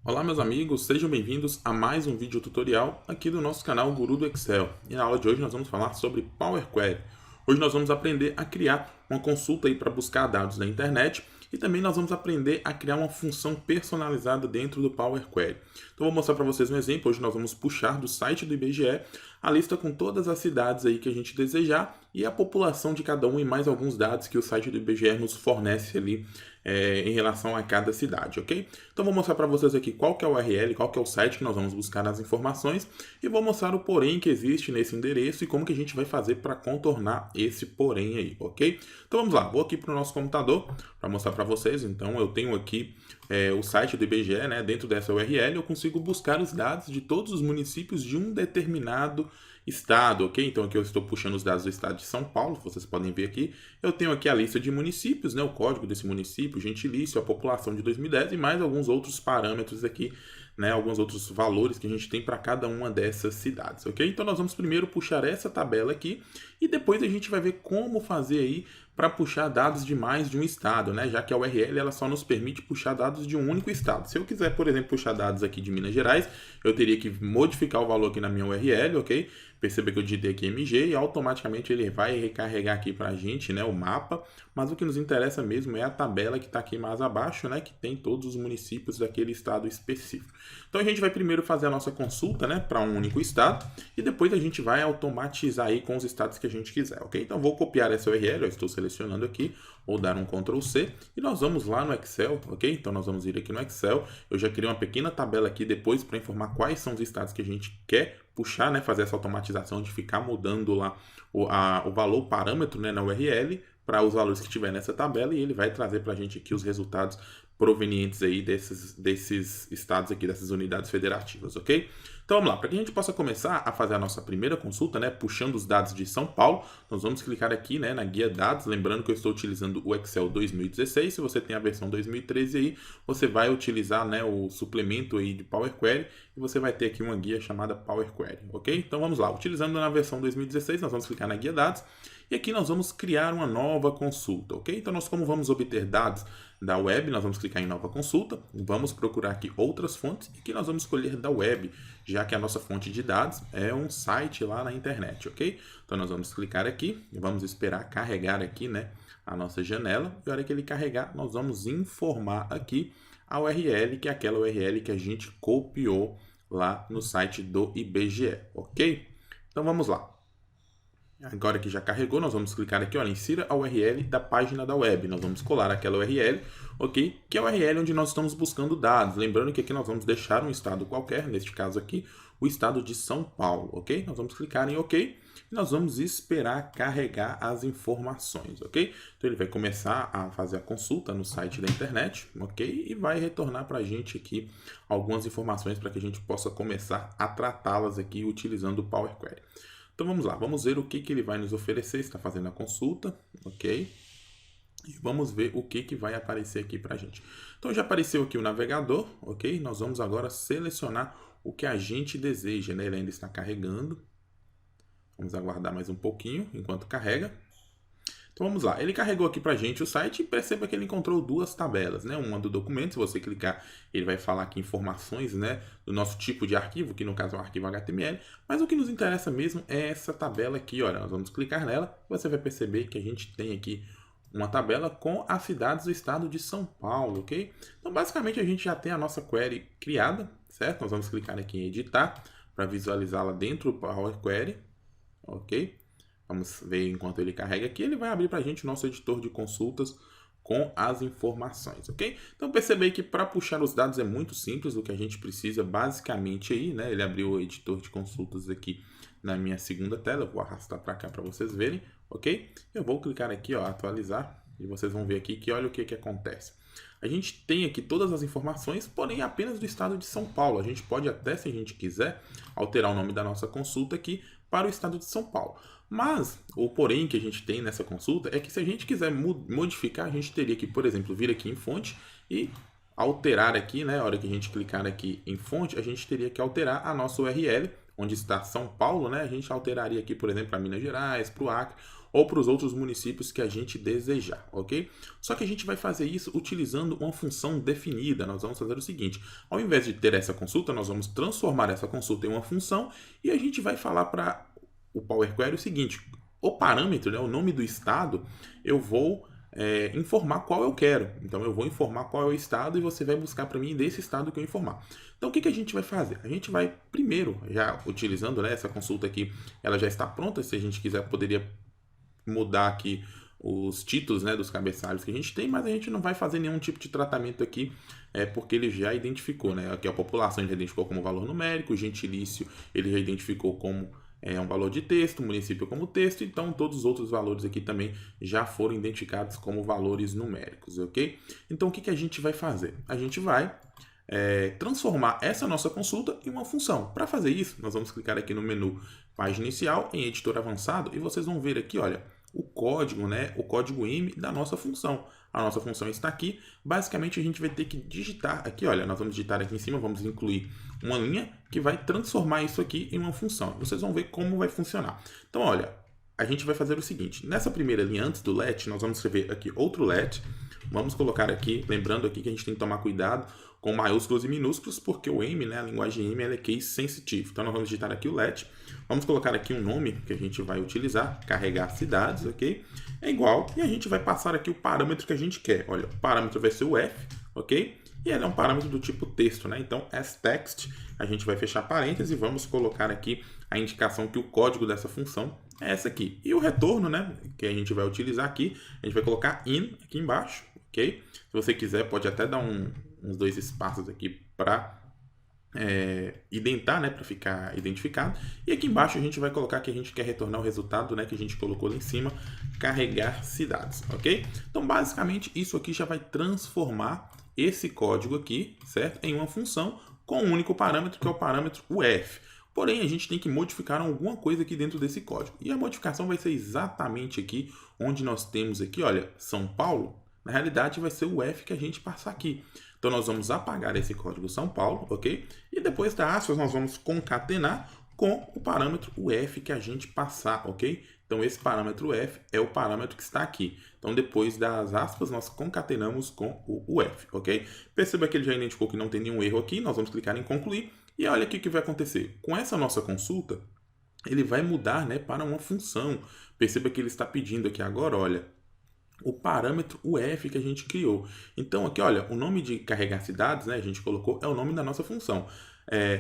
Olá meus amigos, sejam bem-vindos a mais um vídeo tutorial aqui do nosso canal Guru do Excel. E na aula de hoje nós vamos falar sobre Power Query. Hoje nós vamos aprender a criar uma consulta para buscar dados na internet e também nós vamos aprender a criar uma função personalizada dentro do Power Query. Então vou mostrar para vocês um exemplo. Hoje nós vamos puxar do site do IBGE a lista com todas as cidades aí que a gente desejar e a população de cada um e mais alguns dados que o site do IBGE nos fornece ali em relação a cada cidade, ok? Então vou mostrar para vocês aqui qual que é o URL, qual que é o site que nós vamos buscar as informações e vou mostrar o porém que existe nesse endereço e como que a gente vai fazer para contornar esse porém aí, ok? Então vamos lá, vou aqui para o nosso computador para mostrar para vocês. Então eu tenho aqui o site do IBGE, né? Dentro dessa URL eu consigo buscar os dados de todos os municípios de um determinado estado, ok? Então aqui eu estou puxando os dados do estado de São Paulo, vocês podem ver aqui. Eu tenho aqui a lista de municípios, né? O código desse município, gentilício, a população de 2010 e mais alguns outros parâmetros aqui, né? Alguns outros valores que a gente tem para cada uma dessas cidades, ok? Então nós vamos primeiro puxar essa tabela aqui e depois a gente vai ver como fazer aí para puxar dados de mais de um estado, né? Já que a URL ela só nos permite puxar dados de um único estado. Se eu quiser, por exemplo, puxar dados aqui de Minas Gerais, eu teria que modificar o valor aqui na minha URL, ok? Perceba que eu digitei aqui MG e automaticamente ele vai recarregar aqui para a gente, né, o mapa. Mas o que nos interessa mesmo é a tabela que está aqui mais abaixo, né, que tem todos os municípios daquele estado específico. Então a gente vai primeiro fazer a nossa consulta, né, para um único estado e depois a gente vai automatizar aí com os estados que a gente quiser, ok? Então vou copiar essa URL, eu estou selecionando aqui, vou dar um Ctrl C e nós vamos lá no Excel, ok? Então nós vamos ir aqui no Excel. Eu já criei uma pequena tabela aqui depois para informar quais são os estados que a gente quer puxar, né, fazer essa automatização de ficar mudando lá o valor, o parâmetro, né, na URL para os valores que tiver nessa tabela e ele vai trazer para a gente aqui os resultados provenientes aí desses estados aqui, dessas unidades federativas, ok? Então vamos lá, para que a gente possa começar a fazer a nossa primeira consulta, né, puxando os dados de São Paulo, nós vamos clicar aqui, né, na guia dados, lembrando que eu estou utilizando o Excel 2016, se você tem a versão 2013 aí, você vai utilizar, né, o suplemento aí de Power Query e você vai ter aqui uma guia chamada Power Query, ok? Então vamos lá, utilizando na versão 2016, nós vamos clicar na guia dados e aqui nós vamos criar uma nova consulta, ok? Então nós como vamos obter dados da web, nós vamos clicar em nova consulta, vamos procurar aqui outras fontes e aqui nós vamos escolher da web, já que a nossa fonte de dados é um site lá na internet, ok? Então nós vamos clicar aqui e vamos esperar carregar aqui, né, a nossa janela e a hora que ele carregar nós vamos informar aqui a URL, que é aquela URL que a gente copiou lá no site do IBGE, ok? Então vamos lá. Agora que já carregou, nós vamos clicar aqui, olha, insira a URL da página da web. Nós vamos colar aquela URL, ok? Que é a URL onde nós estamos buscando dados. Lembrando que aqui nós vamos deixar um estado qualquer, neste caso aqui, o estado de São Paulo, ok? Nós vamos clicar em OK e nós vamos esperar carregar as informações, ok? Então ele vai começar a fazer a consulta no site da internet, ok? E vai retornar para a gente aqui algumas informações para que a gente possa começar a tratá-las aqui utilizando o Power Query. Então vamos lá, vamos ver o que ele vai nos oferecer, está fazendo a consulta, ok? E vamos ver o que vai aparecer aqui para a gente. Então já apareceu aqui o navegador, ok? Nós vamos agora selecionar o que a gente deseja, né? Ele ainda está carregando. Vamos aguardar mais um pouquinho enquanto carrega. Então vamos lá, ele carregou aqui pra gente o site e perceba que ele encontrou duas tabelas, né? Uma do documento, se você clicar, ele vai falar aqui informações, né, do nosso tipo de arquivo, que no caso é um arquivo HTML, mas o que nos interessa mesmo é essa tabela aqui, olha, nós vamos clicar nela, você vai perceber que a gente tem aqui uma tabela com as cidades do estado de São Paulo, ok? Então basicamente a gente já tem a nossa query criada, certo? Nós vamos clicar aqui em editar para visualizá-la dentro do Power Query, ok? Vamos ver enquanto ele carrega aqui, ele vai abrir para a gente o nosso editor de consultas com as informações, ok? Então percebei que para puxar os dados é muito simples, o que a gente precisa basicamente aí, né? Ele abriu o editor de consultas aqui na minha segunda tela, eu vou arrastar para cá para vocês verem, ok? Eu vou clicar aqui, ó, atualizar, e vocês vão ver aqui que olha o que acontece. A gente tem aqui todas as informações, porém apenas do estado de São Paulo. A gente pode até, se a gente quiser, alterar o nome da nossa consulta aqui para o estado de São Paulo. Mas o porém que a gente tem nessa consulta é que se a gente quiser modificar, a gente teria que, por exemplo, vir aqui em fonte e alterar aqui, né? A hora que a gente clicar aqui em fonte, a gente teria que alterar a nossa URL, onde está São Paulo, né, a gente alteraria aqui, por exemplo, para Minas Gerais, para o Acre, ou para os outros municípios que a gente desejar, ok? Só que a gente vai fazer isso utilizando uma função definida. Nós vamos fazer o seguinte, ao invés de ter essa consulta, nós vamos transformar essa consulta em uma função e a gente vai falar para o Power Query o seguinte, o parâmetro, né, o nome do estado, eu vou informar qual eu quero. Então eu vou informar qual é o estado e você vai buscar para mim desse estado que eu informar. Então o que a gente vai fazer? A gente vai primeiro, já utilizando, né, essa consulta aqui, ela já está pronta, se a gente quiser poderia mudar aqui os títulos, né, dos cabeçalhos que a gente tem, mas a gente não vai fazer nenhum tipo de tratamento aqui, porque ele já identificou, né, aqui a população ele já identificou como valor numérico, o gentilício ele já identificou como um valor de texto, o município como texto, então todos os outros valores aqui também já foram identificados como valores numéricos, ok? Então o que a gente vai fazer? A gente vai transformar essa nossa consulta em uma função. Para fazer isso, nós vamos clicar aqui no menu Página Inicial, em Editor Avançado, e vocês vão ver aqui, olha, o código, né, o código IME da nossa função. A nossa função está aqui. Basicamente, a gente vai ter que digitar aqui, olha, nós vamos digitar aqui em cima, vamos incluir uma linha que vai transformar isso aqui em uma função. Vocês vão ver como vai funcionar. Então, olha, a gente vai fazer o seguinte, nessa primeira linha, antes do let, nós vamos escrever aqui outro let, vamos colocar aqui, lembrando aqui que a gente tem que tomar cuidado com maiúsculos e minúsculos, porque o AIME, né, a linguagem AIME, ela é case sensitive. Então, nós vamos digitar aqui o let, vamos colocar aqui um nome que a gente vai utilizar, carregar cidades, ok? É igual, e a gente vai passar aqui o parâmetro que a gente quer. Olha, o parâmetro vai ser o F, ok? E ele é um parâmetro do tipo texto, né? Então, as text, a gente vai fechar parênteses e vamos colocar aqui a indicação que o código dessa função é essa aqui. E o retorno, né, que a gente vai utilizar aqui, a gente vai colocar in aqui embaixo, ok? Se você quiser, pode até dar uns 2 espaços aqui para identar, né, para ficar identificado. E aqui embaixo a gente vai colocar que a gente quer retornar o resultado, né, que a gente colocou lá em cima, carregar cidades, ok? Então, basicamente, isso aqui já vai transformar esse código aqui, certo? Em uma função com um único parâmetro, que é o parâmetro UF. Porém, a gente tem que modificar alguma coisa aqui dentro desse código. E a modificação vai ser exatamente aqui, onde nós temos aqui, olha, São Paulo. Na realidade, vai ser o F que a gente passar aqui. Então, nós vamos apagar esse código São Paulo, ok? E depois da aspas, nós vamos concatenar com o parâmetro UF que a gente passar, ok? Então, esse parâmetro UF é o parâmetro que está aqui. Então, depois das aspas, nós concatenamos com o UF, ok? Perceba que ele já identificou que não tem nenhum erro aqui. Nós vamos clicar em concluir. E olha aqui o que vai acontecer. Com essa nossa consulta, ele vai mudar, né, para uma função. Perceba que ele está pedindo aqui agora, olha, o parâmetro UF que a gente criou. Então aqui, olha, o nome de carregar cidades, né, a gente colocou, é o nome da nossa função.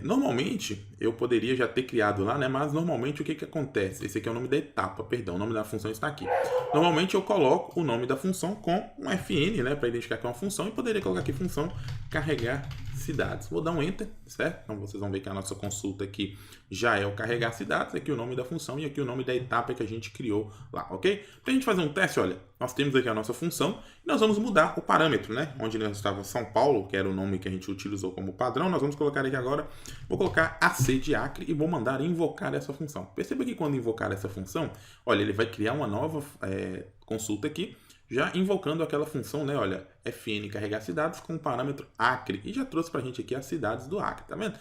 Normalmente, eu poderia já ter criado lá, né, mas normalmente o que acontece? Esse aqui é o nome da etapa, perdão, o nome da função está aqui. Normalmente eu coloco o nome da função com um FN, né, para identificar que é uma função, e poderia colocar aqui função carregar cidades. Vou dar um Enter, certo? Então vocês vão ver que a nossa consulta aqui já é o carregar cidades, aqui o nome da função e aqui o nome da etapa que a gente criou lá, ok? Para a gente fazer um teste, olha, nós temos aqui a nossa função e nós vamos mudar o parâmetro, né? Onde nós estava São Paulo, que era o nome que a gente utilizou como padrão, nós vamos colocar aqui agora, vou colocar AC de Acre e vou mandar invocar essa função. Perceba que quando invocar essa função, olha, ele vai criar uma nova consulta aqui, já invocando aquela função, né? Olha, FN carregar cidades com o parâmetro Acre. E já trouxe para a gente aqui as cidades do Acre, tá vendo?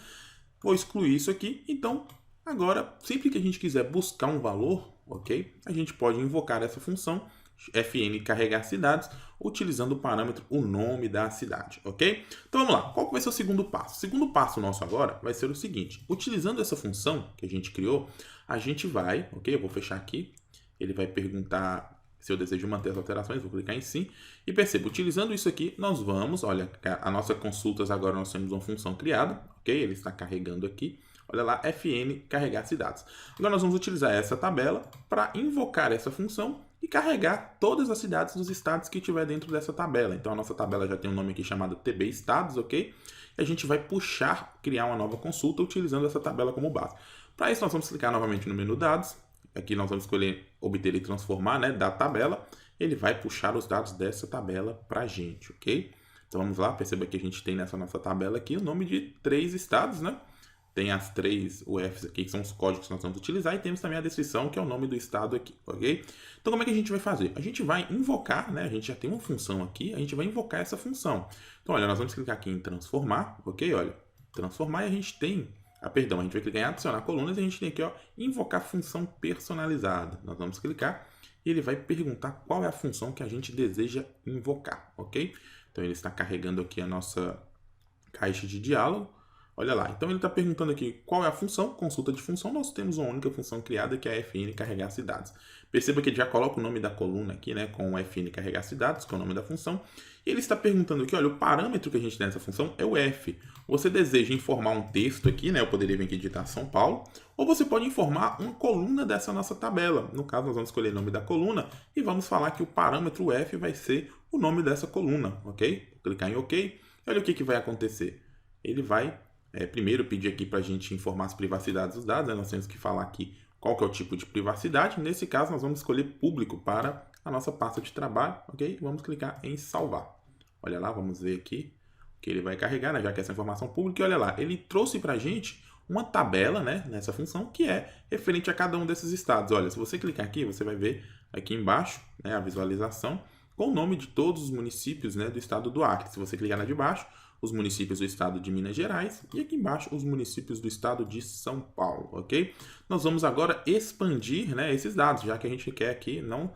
Vou excluir isso aqui. Então, agora, sempre que a gente quiser buscar um valor, ok? A gente pode invocar essa função, FN carregar cidades, utilizando o parâmetro o nome da cidade, ok? Então, vamos lá. Qual vai ser o segundo passo? O segundo passo nosso agora vai ser o seguinte. Utilizando essa função que a gente criou, a gente vai, ok? Eu vou fechar aqui. Ele vai perguntar se eu desejo manter as alterações, vou clicar em sim. E perceba, utilizando isso aqui, nós vamos, olha, a nossa consultas agora nós temos uma função criada, ok? Ele está carregando aqui. Olha lá, FN carregar cidades. Agora nós vamos utilizar essa tabela para invocar essa função e carregar todas as cidades dos estados que tiver dentro dessa tabela. Então a nossa tabela já tem um nome aqui chamado TB Estados, ok? E a gente vai puxar, criar uma nova consulta utilizando essa tabela como base. Para isso nós vamos clicar novamente no menu Dados. Aqui nós vamos escolher obter e transformar, né, da tabela. Ele vai puxar os dados dessa tabela para a gente, ok? Então vamos lá, perceba que a gente tem nessa nossa tabela aqui o nome de 3 estados, né? Tem as 3 UFs aqui, que são os códigos que nós vamos utilizar, e temos também a descrição, que é o nome do estado aqui, ok? Então como é que a gente vai fazer? A gente vai invocar, né? A gente já tem uma função aqui, a gente vai invocar essa função. Então olha, nós vamos clicar aqui em transformar, ok? Olha, transformar, e a gente tem Perdão, a gente vai clicar em adicionar colunas e a gente tem aqui, ó, invocar função personalizada. Nós vamos clicar e ele vai perguntar qual é a função que a gente deseja invocar, ok? Então ele está carregando aqui a nossa caixa de diálogo. Olha lá, então ele está perguntando aqui qual é a função, consulta de função. Nós temos uma única função criada que é a fn carregar cidades. Perceba que ele já coloca o nome da coluna aqui, né, com o fn carregar cidades, que é o nome da função. E ele está perguntando aqui, olha, o parâmetro que a gente tem nessa função é o f. Você deseja informar um texto aqui, né, eu poderia vir aqui digitar São Paulo, ou você pode informar uma coluna dessa nossa tabela. No caso, nós vamos escolher o nome da coluna e vamos falar que o parâmetro f vai ser o nome dessa coluna, ok? Vou clicar em OK. Olha o que vai acontecer. Ele vai primeiro pedir aqui para a gente informar as privacidades dos dados, né? Nós temos que falar aqui qual que é o tipo de privacidade. Nesse caso, nós vamos escolher público para a nossa pasta de trabalho, ok? Vamos clicar em salvar. Olha lá, vamos ver aqui o que ele vai carregar, né? Já que essa informação pública. E olha lá, ele trouxe para a gente uma tabela, né, nessa função que é referente a cada um desses estados. Olha, se você clicar aqui, você vai ver aqui embaixo, né, a visualização com o nome de todos os municípios, né, do estado do Acre. Se você clicar na de baixo, os municípios do estado de Minas Gerais e aqui embaixo os municípios do estado de São Paulo, ok? Nós vamos agora expandir, né, esses dados, já que a gente quer aqui não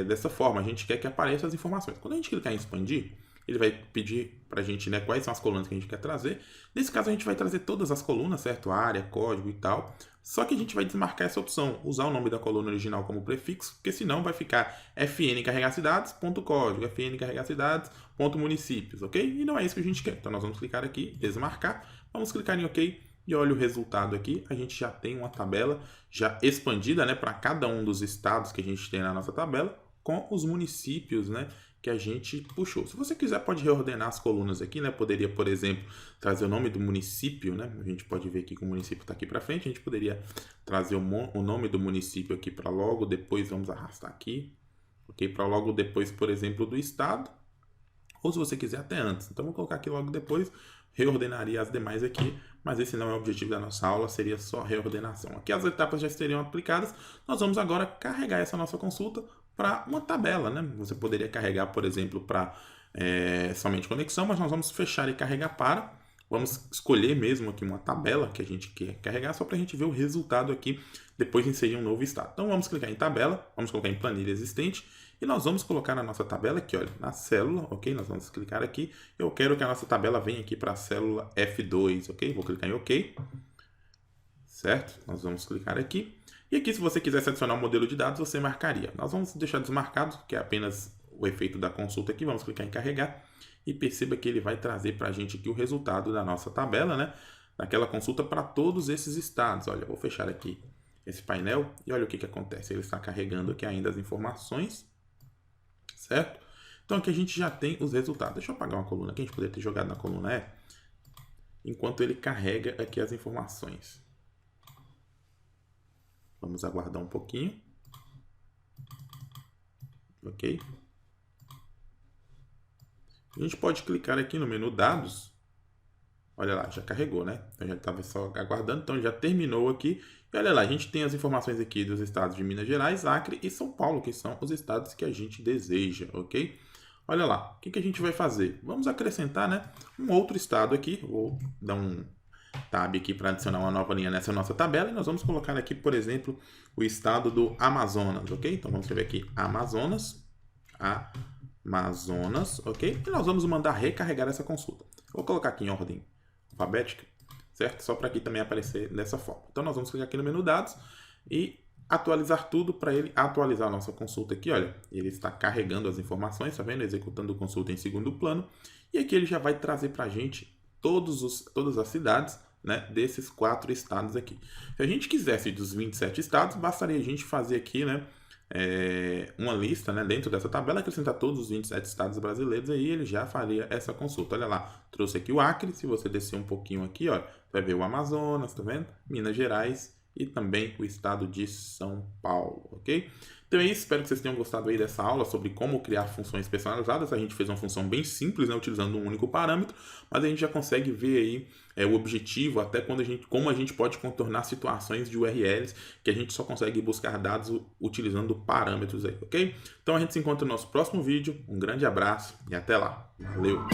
dessa forma, a gente quer que apareçam as informações. Quando a gente clicar em expandir, ele vai pedir para a gente, né, quais são as colunas que a gente quer trazer. Nesse caso, a gente vai trazer todas as colunas, certo? Área, código e tal. Só que a gente vai desmarcar essa opção, usar o nome da coluna original como prefixo, porque senão vai ficar fn carregar cidades.código, fn carregar cidades.municípios, ok? E não é isso que a gente quer. Então, nós vamos clicar aqui, desmarcar, vamos clicar em OK e olha o resultado aqui. A gente já tem uma tabela já expandida, né, para cada um dos estados que a gente tem na nossa tabela, com os municípios, né, que a gente puxou. Se você quiser, pode reordenar as colunas aqui, né? Poderia, por exemplo, trazer o nome do município, né? A gente pode ver aqui que o município está aqui para frente. A gente poderia trazer o nome do município aqui para logo depois, vamos arrastar aqui, ok? Para logo depois, por exemplo, do estado. Ou se você quiser, até antes. Então, vou colocar aqui logo depois, reordenaria as demais aqui, mas esse não é o objetivo da nossa aula, seria só reordenação. Aqui as etapas já seriam aplicadas. Nós vamos agora carregar essa nossa consulta para uma tabela, né? Você poderia carregar, por exemplo, para somente conexão, mas nós vamos fechar e carregar para. Vamos escolher mesmo aqui uma tabela que a gente quer carregar, só para a gente ver o resultado aqui, depois de inserir um novo estado. Então vamos clicar em tabela, vamos colocar em planilha existente, e nós vamos colocar na nossa tabela aqui, olha, na célula, ok? Nós vamos clicar aqui, eu quero que a nossa tabela venha aqui para a célula F2, ok? Vou clicar em OK, certo? Nós vamos clicar aqui. E aqui, se você quisesse adicionar um modelo de dados, você marcaria. Nós vamos deixar desmarcado, que é apenas o efeito da consulta aqui. Vamos clicar em carregar e perceba que ele vai trazer para a gente aqui o resultado da nossa tabela, né? Daquela consulta para todos esses estados. Olha, vou fechar aqui esse painel e olha o que acontece. Ele está carregando aqui ainda as informações, certo? Então aqui a gente já tem os resultados. Deixa eu apagar uma coluna aqui, a gente poderia ter jogado na coluna E, enquanto ele carrega aqui as informações. Vamos aguardar um pouquinho. Ok? A gente pode clicar aqui no menu Dados. Olha lá, já carregou, né? Eu já estava só aguardando, então já terminou aqui. E olha lá, a gente tem as informações aqui dos estados de Minas Gerais, Acre e São Paulo, que são os estados que a gente deseja, ok? Olha lá, o que a gente vai fazer? Vamos acrescentar, né, um outro estado aqui. Vou dar um tab aqui para adicionar uma nova linha nessa nossa tabela. E nós vamos colocar aqui, por exemplo, o estado do Amazonas, ok? Então vamos escrever aqui Amazonas, ok? E nós vamos mandar recarregar essa consulta. Vou colocar aqui em ordem alfabética, certo? Só para aqui também aparecer dessa forma. Então nós vamos clicar aqui no menu Dados e atualizar tudo para ele atualizar a nossa consulta aqui. Olha, ele está carregando as informações, tá vendo? Executando consulta em segundo plano. E aqui ele já vai trazer para a gente todas as cidades, né, desses 4 estados aqui. Se a gente quisesse dos 27 estados, bastaria a gente fazer aqui, né, uma lista, né, dentro dessa tabela, acrescentar todos os 27 estados brasileiros, aí ele já faria essa consulta. Olha lá, trouxe aqui o Acre. Se você descer um pouquinho aqui, ó, vai ver o Amazonas, tá vendo? Minas Gerais e também o estado de São Paulo, ok? Então é isso, espero que vocês tenham gostado aí dessa aula sobre como criar funções personalizadas. A gente fez uma função bem simples, né, utilizando um único parâmetro, mas a gente já consegue ver aí o objetivo, até como a gente pode contornar situações de URLs que a gente só consegue buscar dados utilizando parâmetros aí, ok? Então a gente se encontra no nosso próximo vídeo, um grande abraço e até lá. Valeu!